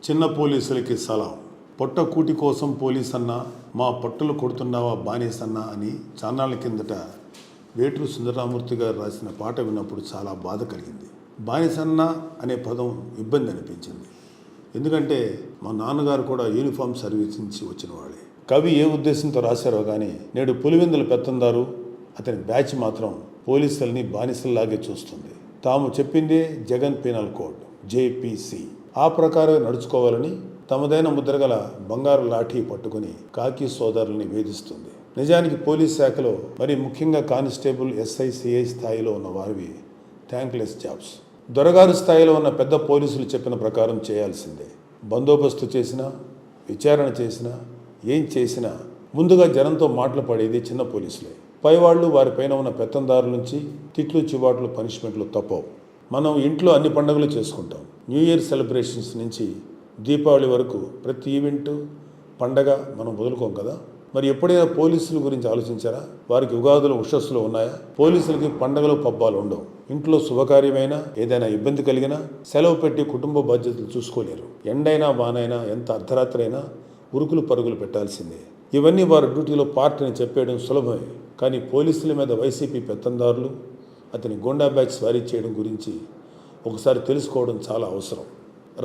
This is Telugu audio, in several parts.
చిన్న పోలీసులకి సలాం. పొట్ట కూటి కోసం పోలీస్ అన్నా, మా పట్టులు కొడుతున్నావా బానేసన్నా అని చాన్నాళ్ళ కిందట వేటూరు సుందరరామూర్తి గారు రాసిన పాట విన్నప్పుడు చాలా బాధ కలిగింది. బానిసన్న అనే పదం ఇబ్బంది అనిపించింది. ఎందుకంటే మా నాన్నగారు కూడా యూనిఫామ్ సర్వీస్ నుంచి వచ్చిన వాడే. కవి ఏ ఉద్దేశంతో రాశారో కానీ నేడు పులివెందుల పెత్తందారు అతని బ్యాచ్ మాత్రం పోలీసుల్ని బానిసల్లాగే చూస్తుంది. తాము చెప్పిందే జగన్ పీనల్ కోడ్ జేపీసీ, ఆ ప్రకారమే నడుచుకోవాలని తమదైన ముద్రగల బంగారు లాఠీ పట్టుకుని కాకి సోదరుల్ని వేధిస్తుంది. నిజానికి పోలీస్ శాఖలో మరి ముఖ్యంగా కానిస్టేబుల్, ఎస్ఐ, సిఐ స్థాయిలో ఉన్న వారివి థ్యాంక్లెస్ జాబ్స్. దొరగారు స్థాయిలో ఉన్న పెద్ద పోలీసులు చెప్పిన ప్రకారం చేయాల్సిందే. బందోబస్తు చేసినా, విచారణ చేసినా, ఏం చేసినా ముందుగా జనంతో మాటలు పడేది చిన్న పోలీసులే. పైవాళ్లు వారిపైన ఉన్న పెత్తందారుల నుంచి తిట్లు, చివాట్లు, పనిష్మెంట్లు తప్పవు. మనం ఇంట్లో అన్ని పండుగలు చేసుకుంటాం. న్యూ ఇయర్ సెలబ్రేషన్స్ నుంచి దీపావళి వరకు ప్రతి ఈవెంటు, పండగ మనం వదులుకోం కదా. మరి ఎప్పుడైనా పోలీసుల గురించి ఆలోచించారా? వారికి ఉగాదులు, ఉషస్సులు ఉన్నాయా? పోలీసులకి పండగలు, పబ్బాలు ఉండవు. ఇంట్లో శుభకార్యమైనా, ఏదైనా ఇబ్బంది కలిగినా సెలవు పెట్టి కుటుంబ బాధ్యతలు చూసుకోలేరు. ఎండైనా వానైనా, ఎంత అర్ధరాత్రి అయినా ఉరుకులు పరుగులు పెట్టాల్సిందే. ఇవన్నీ వారి డ్యూటీలో పార్ట్ అని చెప్పేయడం సులభమే. కానీ పోలీసుల మీద వైసీపీ పెత్తందారులు, అతని గోండా బ్యాచ్ స్వారీ చేయడం గురించి ఒకసారి తెలుసుకోవడం చాలా అవసరం.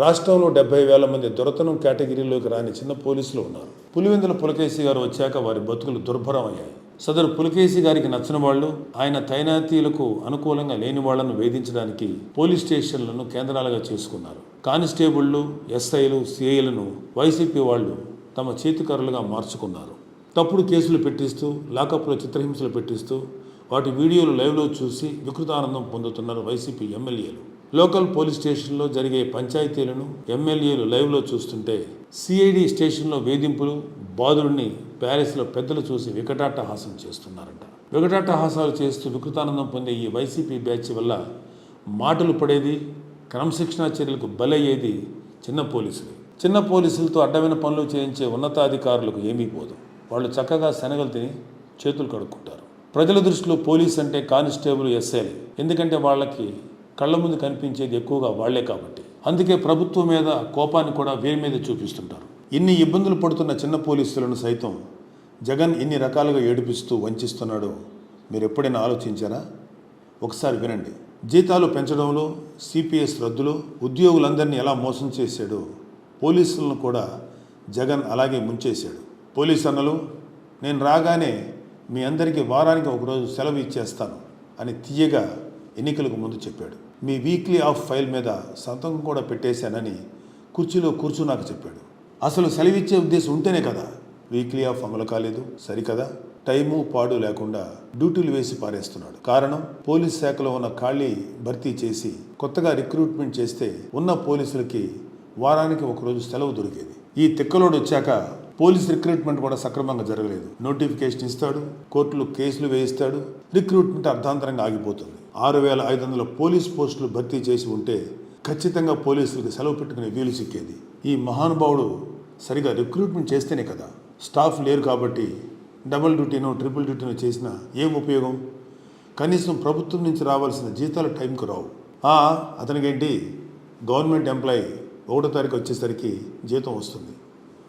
రాష్ట్రంలో 70,000 మంది దొరతనం కేటగిరీలోకి రాని చిన్న పోలీసులు ఉన్నారు. పులివెందుల పులకేశి గారు వచ్చాక వారి బతుకులు దుర్భరం అయ్యాయి. సదరు పులకేశి గారికి నచ్చిన వాళ్ళు, ఆయన తైనాతీలకు అనుకూలంగా లేని వాళ్లను వేధించడానికి పోలీస్ స్టేషన్లను కేంద్రాలుగా చేసుకున్నారు. కానిస్టేబుళ్లు, ఎస్ఐలు, సిఐలను వైసీపీ వాళ్ళు తమ చేతికర్రలుగా మార్చుకున్నారు. తప్పుడు కేసులు పెట్టిస్తూ, లాకప్లో చిత్రహింసలు పెట్టిస్తూ వాటి వీడియోలు లైవ్లో చూసి వికృతానందం పొందుతున్నారు వైసీపీ ఎమ్మెల్యేలు. లోకల్ పోలీస్ స్టేషన్లో జరిగే పంచాయతీలను ఎమ్మెల్యేలు లైవ్లో చూస్తుంటే, సిఐడి స్టేషన్లో వేధింపులు, బాధుడిని ప్యాలెస్లో పెద్దలు చూసి వికటాట్టహాసం చేస్తున్నారంట. వికటాట్టహాసాలు చేస్తూ వికృతానందం పొందే ఈ వైసీపీ బ్యాచ్ వల్ల మాటలు పడేది, క్రమశిక్షణా చర్యలకు బలయ్యేది చిన్న పోలీసులు. చిన్న పోలీసులతో అడ్డమైన పనులు చేయించే ఉన్నతాధికారులకు ఏమీ పోదు. వాళ్ళు చక్కగా శనగలు తిని చేతులు కడుక్కుంటారు. ప్రజల దృష్టిలో పోలీస్ అంటే కానిస్టేబుల్, ఎస్ఐలు. ఎందుకంటే వాళ్ళకి కళ్ళ ముందు కనిపించేది ఎక్కువగా వాళ్లే కాబట్టి. అందుకే ప్రభుత్వం మీద కోపాన్ని కూడా వీరి మీద చూపిస్తుంటారు. ఇన్ని ఇబ్బందులు పడుతున్న చిన్న పోలీసులను సైతం జగన్ ఇన్ని రకాలుగా ఏడిపిస్తూ వంచిస్తున్నాడో మీరు ఎప్పుడైనా ఆలోచించారా? ఒకసారి వినండి. జీతాలు పెంచడంలో, సిపిఎస్ రద్దులో ఉద్యోగులందరినీ ఎలా మోసం చేశాడో పోలీసులను కూడా జగన్ అలాగే ముంచేశాడు. పోలీసు అన్నలు, నేను రాగానే మీ అందరికీ వారానికి ఒకరోజు సెలవు ఇచ్చేస్తాను అని తీయగా ఎన్నికలకు ముందు చెప్పాడు. మీ వీక్లీ ఆఫ్ ఫైల్ మీద సంతకం కూడా పెట్టేశానని కుర్చీలో కూర్చున్నాక చెప్పాడు. అసలు సెలవిచ్చే ఉద్దేశం ఉంటేనే కదా వీక్లీ ఆఫ్ అమలు కాలేదు. సరికదా, టైము పాడు లేకుండా డ్యూటీలు వేసి పారేస్తున్నాడు. కారణం, పోలీస్ శాఖలో ఉన్న ఖాళీ భర్తీ చేసి కొత్తగా రిక్రూట్మెంట్ చేస్తే ఉన్న పోలీసులకి వారానికి ఒకరోజు సెలవు దొరికేది. ఈ తిక్కలోడు వచ్చాక పోలీస్ రిక్రూట్మెంట్ కూడా సక్రమంగా జరగలేదు. నోటిఫికేషన్ ఇస్తాడు, కోర్టులు కేసులు వేయిస్తాడు, రిక్రూట్మెంట్ అర్ధాంతరంగా ఆగిపోతుంది. 6,500 పోలీస్ పోస్టులు భర్తీ చేసి ఉంటే ఖచ్చితంగా పోలీసులకు సెలవు పెట్టుకునే వీలు సిక్కేది. ఈ మహానుభావుడు సరిగా రిక్రూట్మెంట్ చేస్తేనే కదా. స్టాఫ్ లేరు కాబట్టి డబుల్ డ్యూటీనో, ట్రిపుల్ డ్యూటీనో చేసినా ఏం ఉపయోగం? కనీసం ప్రభుత్వం నుంచి రావాల్సిన జీతాలు టైంకు రావు. అతనికేంటి, గవర్నమెంట్ ఎంప్లాయీ 1వ తారీఖు వచ్చేసరికి జీతం వస్తుంది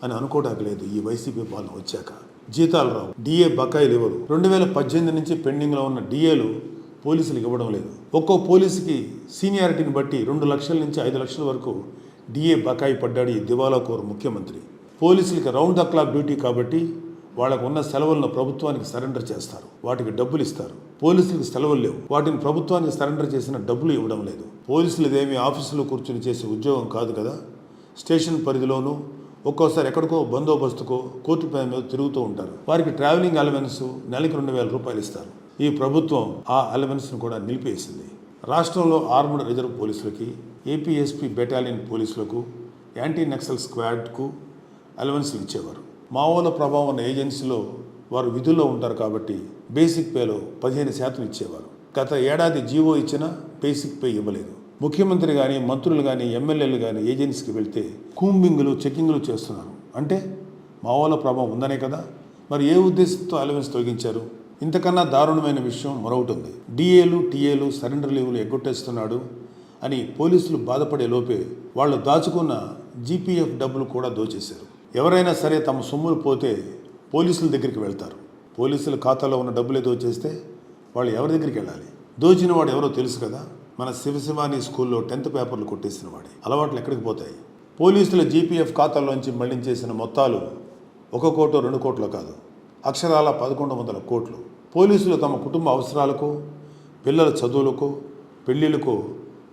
అని అనుకోవడానికి లేదు. ఈ వైసీపీ పాలన వచ్చాక జీతాలు రావు, డిఏ బకాయిలు ఇవ్వరు. 2018 నుంచి పెండింగ్లో ఉన్న డిఏలు పోలీసులకు ఇవ్వడం లేదు. ఒక్కో పోలీసుకి సీనియారిటీని బట్టి 2 లక్షల నుంచి 5 లక్షల వరకు డిఏ బకాయి పడ్డాడు ఈ దివాలా కోరు ముఖ్యమంత్రి. పోలీసులకి రౌండ్ ద క్లాక్ డ్యూటీ కాబట్టి వాళ్ళకు ఉన్న సెలవులను ప్రభుత్వానికి సరెండర్ చేస్తారు, వాటికి డబ్బులు ఇస్తారు. పోలీసులకు సెలవులు లేవు, వాటిని ప్రభుత్వానికి సరెండర్ చేసిన డబ్బులు ఇవ్వడం లేదు. పోలీసులు ఇదేమీ ఆఫీసులో కూర్చొని చేసే ఉద్యోగం కాదు కదా. స్టేషన్ పరిధిలోనూ ఒక్కోసారి ఎక్కడికో బందోబస్తుకో, కోర్టు పై మీద తిరుగుతూ ఉంటారు. వారికి ట్రావెలింగ్ అలవెన్స్ నెలకి 2,000 రూపాయలు ఇస్తారు. ఈ ప్రభుత్వం ఆ అలవెన్స్ను కూడా నిలిపేసింది. రాష్ట్రంలో ఆర్మడ్ రిజర్వ్ పోలీసులకి, ఏపీఎస్పీ బెటాలియన్ పోలీసులకు, యాంటీ నక్సల్ స్క్వాడ్కు అలవెన్స్లు ఇచ్చేవారు. మావోల ప్రభావం ఉన్న ఏజెన్సీలో వారు విధుల్లో ఉంటారు కాబట్టి బేసిక్ పేలో 15% ఇచ్చేవారు. గత ఏడాది జీవో ఇచ్చినా బేసిక్ పే ఇవ్వలేదు. ముఖ్యమంత్రి కానీ, మంత్రులు కానీ, ఎమ్మెల్యేలు కానీ ఏజెన్సీకి వెళ్తే కూంబింగ్లు, చెక్కింగ్లు చేస్తున్నారు. అంటే మావోల ప్రభావం ఉందనే కదా. మరి ఏ ఉద్దేశంతో అలవెన్స్ తొలగించారు? ఇంతకన్నా దారుణమైన విషయం మరొకటి ఉంది. డిఏలు, టీఏలు, సరెండర్ లీవులు ఎగ్గొట్టేస్తున్నాడు అని పోలీసులు బాధపడే లోపే వాళ్ళు దాచుకున్న జీపీఎఫ్ డబ్బులు కూడా దోచేశారు. ఎవరైనా సరే తమ సొమ్ములు పోతే పోలీసుల దగ్గరికి వెళ్తారు. పోలీసుల ఖాతాలో ఉన్న డబ్బులే దోచేస్తే వాళ్ళు ఎవరి దగ్గరికి వెళ్ళాలి? దోచిన వాడు ఎవరో తెలుసు కదా, మన శివశివాని స్కూల్లో 10th పేపర్లు కొట్టేసిన వాడే. అలవాట్లు ఎక్కడికి పోతాయి? పోలీసుల జీపీఎఫ్ ఖాతాల్లోంచి మళ్లించేసిన మొత్తాలు 1 కోటో 2 కోట్లో కాదు, అక్షరాల 1100 కోట్లు. పోలీసులు తమ కుటుంబ అవసరాలకు, పిల్లల చదువులకు, పెళ్లిళ్లకు,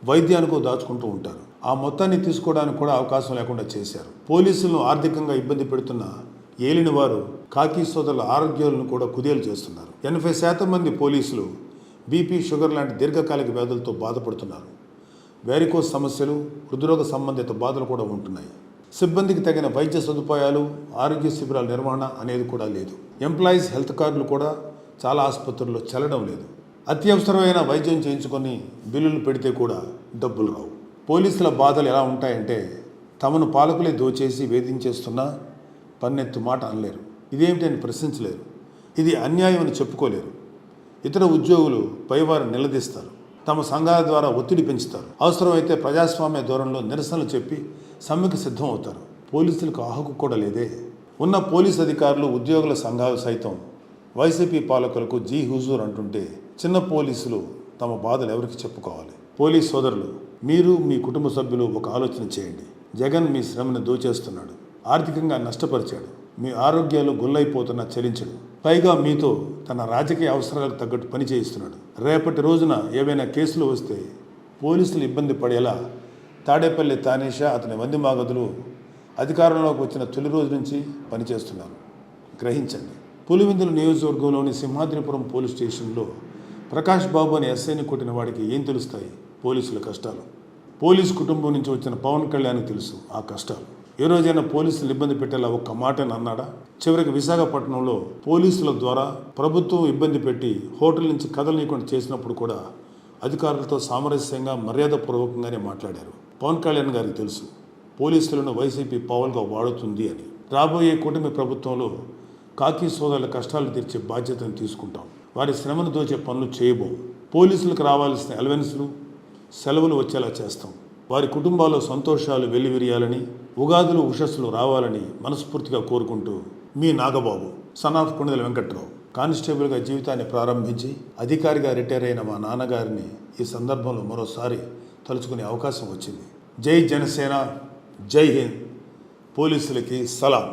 వైద్యానికో దాచుకుంటూ ఉంటారు. ఆ మొత్తాన్ని తీసుకోవడానికి కూడా అవకాశం లేకుండా చేశారు. పోలీసులను ఆర్థికంగా ఇబ్బంది పెడుతున్న ఏలిన వారు కాకి సోదరుల ఆరోగ్యాలను కూడా కుదేలు చేస్తున్నారు. 80% మంది పోలీసులు బీపీ, షుగర్ లాంటి దీర్ఘకాలిక వ్యాధులతో బాధపడుతున్నారు. వ్యారికోస్ సమస్యలు, హృద్రోగ సంబంధిత బాధలు కూడా ఉంటున్నాయి. సిబ్బందికి తగిన వైద్య సదుపాయాలు, ఆరోగ్య శిబిరాల నిర్వహణ అనేది కూడా లేదు. ఎంప్లాయీస్ హెల్త్ కార్డులు కూడా చాలా ఆసుపత్రుల్లో చెల్లడం లేదు. అత్యవసరమైన వైద్యం చేయించుకొని బిల్లులు పెడితే కూడా డబ్బులు రావు. పోలీసుల బాధలు ఎలా ఉంటాయంటే, తమను పాలకులే దోచేసి వేధించేస్తున్నా పన్నెత్తు మాట అనలేరు. ఇదేమిటని ప్రశ్నించలేరు. ఇది అన్యాయం అని చెప్పుకోలేరు. ఇతర ఉద్యోగులు పైవారు నిలదీస్తారు. తమ సంఘాల ద్వారా ఒత్తిడి పెంచుతారు. అవసరమైతే ప్రజాస్వామ్య ధోరణిలో నిరసనలు చెప్పి సమ్మెకు సిద్ధం అవుతారు. పోలీసులకు ఆ హక్కు కూడా లేదే. ఉన్న పోలీసు అధికారులు, ఉద్యోగుల సంఘాలు సైతం వైసీపీ పాలకులకు జీ హుజూర్ అంటుంటే చిన్న పోలీసులు తమ బాధలు ఎవరికి చెప్పుకోవాలి? పోలీస్ సోదరులు, మీరు మీ కుటుంబ సభ్యులు ఒక ఆలోచన చేయండి. జగన్ మీ శ్రమను దోచేస్తున్నాడు, ఆర్థికంగా నష్టపరిచాడు, మీ ఆరోగ్యాలు గుల్లైపోతున్న చలించడు. పైగా మీతో తన రాజకీయ అవసరాలకు తగ్గట్టు పని చేయిస్తున్నాడు. రేపటి రోజున ఏవైనా కేసులు వస్తే పోలీసులు ఇబ్బంది పడేలా తాడేపల్లి తానేషా, అతని వంది మాగదులు అధికారంలోకి వచ్చిన తొలి రోజు నుంచి పనిచేస్తున్నారు. గ్రహించండి. పులివెందుల నియోజకవర్గంలోని సింహాద్రిపురం పోలీస్ స్టేషన్లో ప్రకాష్ బాబు అనే ఎస్ఐని కొట్టిన వాడికి ఏం తెలుస్తాయి పోలీసుల కష్టాలు? పోలీసు కుటుంబం నుంచి వచ్చిన పవన్ కళ్యాణ్కి తెలుసు ఆ కష్టాలు. ఏ రోజైనా పోలీసులు ఇబ్బంది పెట్టేలా ఒక్క మాటని అన్నాడా? చివరికి విశాఖపట్నంలో పోలీసుల ద్వారా ప్రభుత్వం ఇబ్బంది పెట్టి హోటల్ నుంచి కదలనీయకుండా చేసినప్పుడు కూడా అధికారులతో సామరస్యంగా, మర్యాదపూర్వకంగానే మాట్లాడారు. పవన్ కళ్యాణ్ గారికి తెలుసు పోలీసులను వైసీపీ పావులుగా వాడుతుంది అని. రాబోయే కూటమి ప్రభుత్వంలో కాకి సోదరుల కష్టాలు తీర్చే బాధ్యతను తీసుకుంటాం. వారి శ్రమను దోచే పనులు చేయబోం. పోలీసులకు రావాల్సిన అలవెన్స్లు, సెలవులు వచ్చేలా చేస్తాం. వారి కుటుంబాల్లో సంతోషాలు వెల్లివిరియాలని, ఉగాదులు, ఉషస్సులు రావాలని మనస్ఫూర్తిగా కోరుకుంటూ మీ నాగబాబు, సన్ ఆఫ్ కొండల వెంకట్రావు. కానిస్టేబుల్గా జీవితాన్ని ప్రారంభించి అధికారిగా రిటైర్ అయిన మా నాన్నగారిని ఈ సందర్భంలో మరోసారి తలుచుకునే అవకాశం వచ్చింది. జై జనసేన, జై హింద్. పోలీసులకి సలాం.